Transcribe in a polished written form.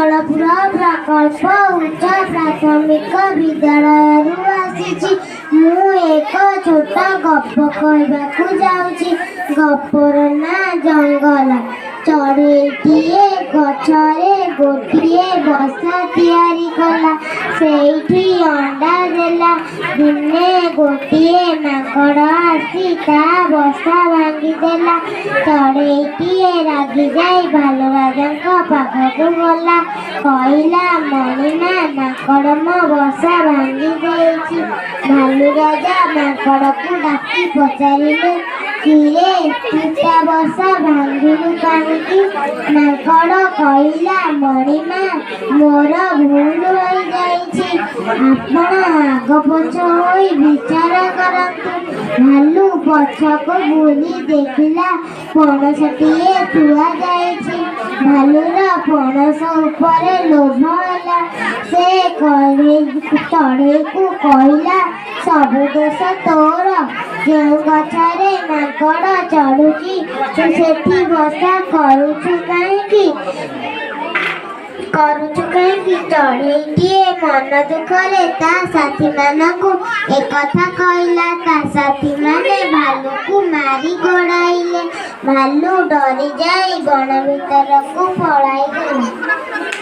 ମାଙ୍କଡ଼ପୁର ପ୍ରକଳ୍ପ ଉଚ୍ଚ ପ୍ରାଥମିକ ବିଦ୍ୟାଳୟରୁ ଆସିଛି। ମୁଁ ଏକ ଛୋଟ ଗପ କହିବାକୁ ଯାଉଛି। ଗପର ନାଁ ଜଙ୍ଗଲ। ଚଢ଼େଇଟିଏ ଗଛରେ ଗୋଟିଏ ବସା ତିଆରି କଲା। ସେଇଠି ଅଣ୍ଡା ଦେଲା। ଦିନେ ଗୋଟିଏ ମାଙ୍କଡ଼ ଆସି ତା ବସା ଭାଙ୍ଗିଦେଲା। ଚଢ଼େଇଟିଏ ରାଗିଯାଇ ଭାଲୁରାଜାଙ୍କ ପାଖକୁ ଗଲା। କହିଲା, ମଣିମା, ମାଙ୍କଡ଼ ମୋ ବସା ଭାଙ୍ଗି ଦେଇଛି। ଭାଲୁରାଜା ମାଙ୍କଡ଼କୁ ଡାକି ପଚାରିଲେ, କିରେ, ତୁ ତା ବସା ଭାଙ୍ଗିଲୁ କାହିଁକି? ମାଙ୍କଡ଼ କହିଲା, ମଣିମା, ମୋର ଭୁଲ ହୋଇଯାଇଛି। ଆପଣ ଆଗ ପଛ ହୋଇ ବିଚାର କରନ୍ତୁ। ଭାଲୁ ପଛକୁ ବୁଲି ଦେଖିଲା ପଣସଟିଏ ଥୁଆ ଯାଇଛି। ଭାଲୁର ପଣସ ଉପରେ ଲୋଭ ହେଲା। ସେ ଚଢ଼େଇକୁ କହିଲା, ସବୁ ଦୋଷ ତୋର। ଯେଉଁ ଗଛରେ ମାଙ୍କଡ଼ ଚଢ଼ୁଛି ତୁ ସେଠି ବସା କରୁଛୁ କାହିଁକି? ଚଢ଼େଇଟିଏ ମନ ଦୁଃଖରେ ତା ସାଥୀମାନଙ୍କୁ ଏକଥା କହିଲା। ତା ସାଥୀମାନେ ଭାଲୁକୁ ମାରି ଗୋଡ଼ାଇଲେ। ଭାଲୁ ଡରି ଯାଇ ବଣ ଭିତରକୁ ପଳାଇଗଲା।